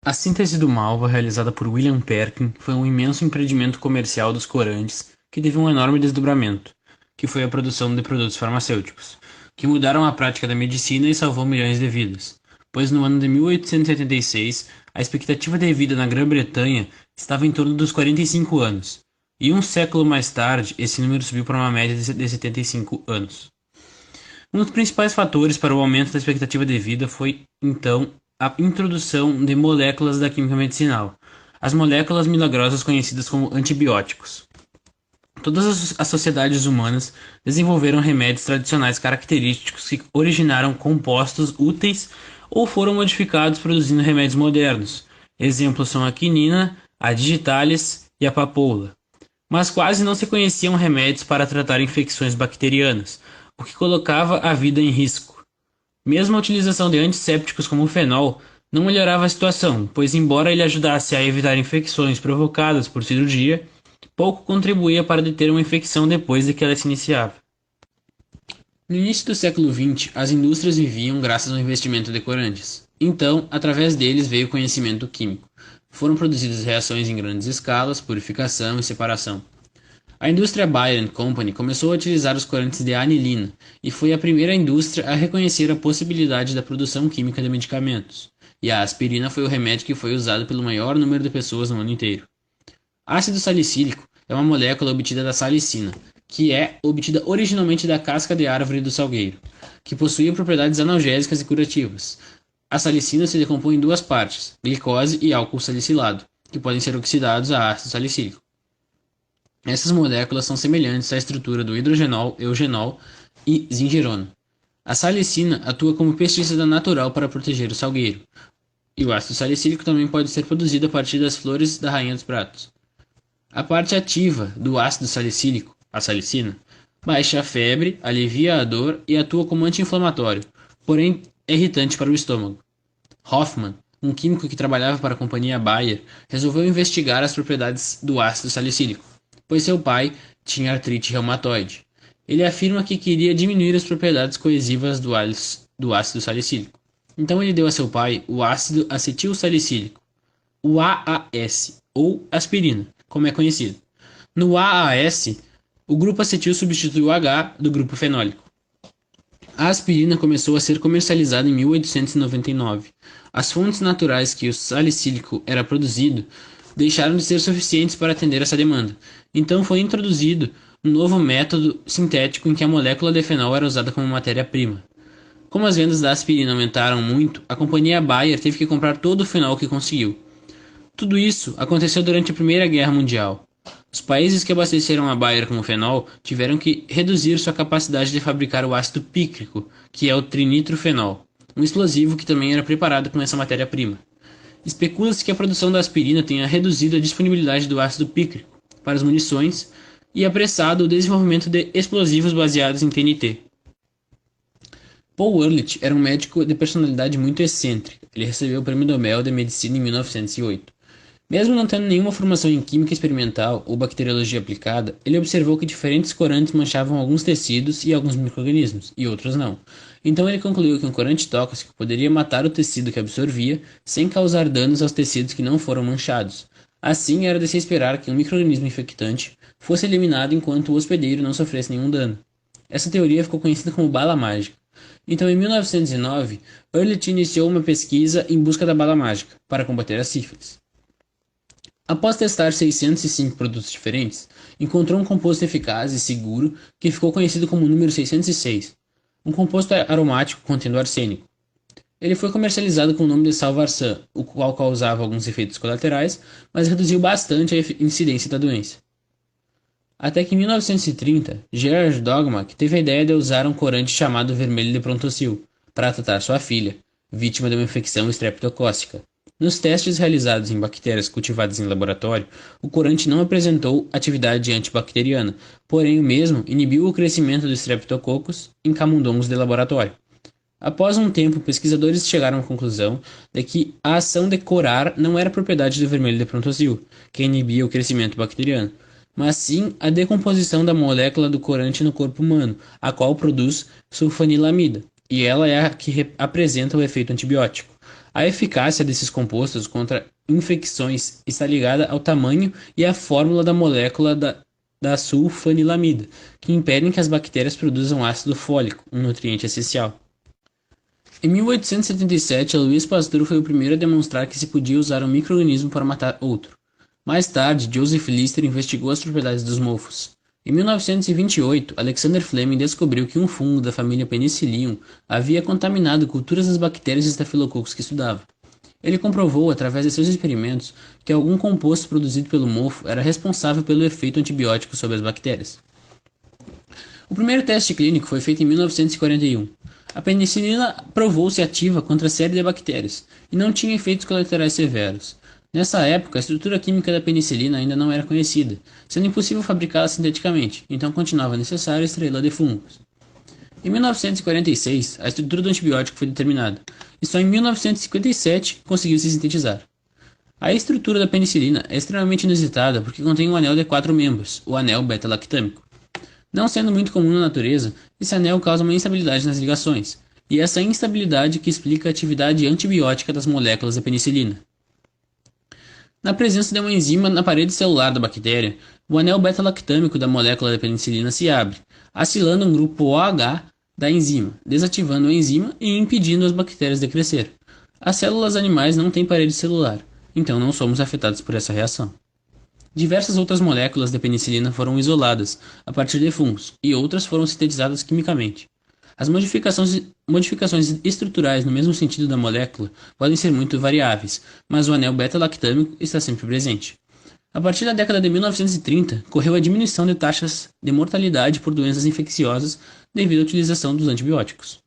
A síntese do malva, realizada por William Perkin, foi um imenso empreendimento comercial dos corantes que teve um enorme desdobramento, que foi a produção de produtos farmacêuticos, que mudaram a prática da medicina e salvou milhões de vidas. Pois no ano de 1876, a expectativa de vida na Grã-Bretanha estava em torno dos 45 anos, e um século mais tarde, esse número subiu para uma média de 75 anos. Um dos principais fatores para o aumento da expectativa de vida foi, então, a introdução de moléculas da química medicinal, as moléculas milagrosas conhecidas como antibióticos. Todas as sociedades humanas desenvolveram remédios tradicionais característicos que originaram compostos úteis ou foram modificados produzindo remédios modernos. Exemplos são a quinina, a digitalis e a papoula. Mas quase não se conheciam remédios para tratar infecções bacterianas, o que colocava a vida em risco. Mesmo a utilização de antissépticos como o fenol não melhorava a situação, pois, embora ele ajudasse a evitar infecções provocadas por cirurgia, pouco contribuía para deter uma infecção depois de que ela se iniciava. No início do século XX, as indústrias viviam graças ao investimento de corantes. Então, através deles veio o conhecimento químico. Foram produzidas reações em grandes escalas, purificação e separação. A indústria Bayer Company começou a utilizar os corantes de anilina e foi a primeira indústria a reconhecer a possibilidade da produção química de medicamentos. E a aspirina foi o remédio que foi usado pelo maior número de pessoas no mundo inteiro. Ácido salicílico é uma molécula obtida da salicina, que é obtida originalmente da casca de árvore do salgueiro, que possui propriedades analgésicas e curativas. A salicina se decompõe em duas partes, glicose e álcool salicilado, que podem ser oxidados a ácido salicílico. Essas moléculas são semelhantes à estrutura do hidrogenol, eugenol e zingerona. A salicina atua como pesticida natural para proteger o salgueiro, e o ácido salicílico também pode ser produzido a partir das flores da rainha dos pratos. A parte ativa do ácido salicílico, a salicina, baixa a febre, alivia a dor e atua como anti-inflamatório, porém é irritante para o estômago. Hoffmann, um químico que trabalhava para a companhia Bayer, resolveu investigar as propriedades do ácido salicílico, pois seu pai tinha artrite reumatoide. Ele afirma que queria diminuir as propriedades coesivas do ácido salicílico. Então ele deu a seu pai o ácido acetilsalicílico, o AAS, ou aspirina, como é conhecido. No AAS, o grupo acetil substitui o H do grupo fenólico. A aspirina começou a ser comercializada em 1899. As fontes naturais que o salicílico era produzido deixaram de ser suficientes para atender essa demanda. Então foi introduzido um novo método sintético em que a molécula de fenol era usada como matéria-prima. Como as vendas da aspirina aumentaram muito, a companhia Bayer teve que comprar todo o fenol que conseguiu. Tudo isso aconteceu durante a Primeira Guerra Mundial. Os países que abasteceram a Bayer com o fenol tiveram que reduzir sua capacidade de fabricar o ácido pícrico, que é o trinitrofenol, um explosivo que também era preparado com essa matéria-prima. Especula-se que a produção da aspirina tenha reduzido a disponibilidade do ácido pícrico para as munições e apressado o desenvolvimento de explosivos baseados em TNT. Paul Ehrlich era um médico de personalidade muito excêntrica. Ele recebeu o Prêmio Nobel de Medicina em 1908. Mesmo não tendo nenhuma formação em química experimental ou bacteriologia aplicada, ele observou que diferentes corantes manchavam alguns tecidos e alguns micro-organismos, e outros não. Então ele concluiu que um corante tóxico poderia matar o tecido que absorvia, sem causar danos aos tecidos que não foram manchados. Assim, era de se esperar que um micro-organismo infectante fosse eliminado enquanto o hospedeiro não sofresse nenhum dano. Essa teoria ficou conhecida como bala mágica. Então, em 1909, Ehrlich iniciou uma pesquisa em busca da bala mágica para combater a sífilis. Após testar 605 produtos diferentes, encontrou um composto eficaz e seguro que ficou conhecido como o número 606, um composto aromático contendo arsênico. Ele foi comercializado com o nome de Salvarsan, o qual causava alguns efeitos colaterais, mas reduziu bastante a incidência da doença. Até que em 1930, Gerard Dogmack teve a ideia de usar um corante chamado vermelho de Prontocil para tratar sua filha, vítima de uma infecção estreptocócica. Nos testes realizados em bactérias cultivadas em laboratório, o corante não apresentou atividade antibacteriana, porém o mesmo inibiu o crescimento dos streptococcus em camundongos de laboratório. Após um tempo, pesquisadores chegaram à conclusão de que a ação de corar não era propriedade do vermelho de Prontocil, que inibia o crescimento bacteriano, mas sim a decomposição da molécula do corante no corpo humano, a qual produz sulfanilamida, e ela é a que apresenta o efeito antibiótico. A eficácia desses compostos contra infecções está ligada ao tamanho e à fórmula da molécula da sulfanilamida, que impedem que as bactérias produzam ácido fólico, um nutriente essencial. Em 1877, Louis Pasteur foi o primeiro a demonstrar que se podia usar um micro-organismo para matar outro. Mais tarde, Joseph Lister investigou as propriedades dos mofos. Em 1928, Alexander Fleming descobriu que um fungo da família Penicillium havia contaminado culturas das bactérias e estafilococos que estudava. Ele comprovou, através de seus experimentos, que algum composto produzido pelo mofo era responsável pelo efeito antibiótico sobre as bactérias. O primeiro teste clínico foi feito em 1941. A penicilina provou-se ativa contra a série de bactérias e não tinha efeitos colaterais severos. Nessa época, a estrutura química da penicilina ainda não era conhecida, sendo impossível fabricá-la sinteticamente, então continuava necessário extraí-la de fungos. Em 1946, a estrutura do antibiótico foi determinada, e só em 1957 conseguiu-se sintetizar. A estrutura da penicilina é extremamente inusitada porque contém um anel de 4 membros, o anel beta-lactâmico. Não sendo muito comum na natureza, esse anel causa uma instabilidade nas ligações, e é essa instabilidade que explica a atividade antibiótica das moléculas da penicilina. Na presença de uma enzima na parede celular da bactéria, o anel beta-lactâmico da molécula da penicilina se abre, acilando um grupo OH da enzima, desativando a enzima e impedindo as bactérias de crescer. As células animais não têm parede celular, então não somos afetados por essa reação. Diversas outras moléculas de penicilina foram isoladas a partir de fungos, e outras foram sintetizadas quimicamente. As modificações estruturais no mesmo sentido da molécula podem ser muito variáveis, mas o anel beta-lactâmico está sempre presente. A partir da década de 1930, ocorreu a diminuição de taxas de mortalidade por doenças infecciosas devido à utilização dos antibióticos.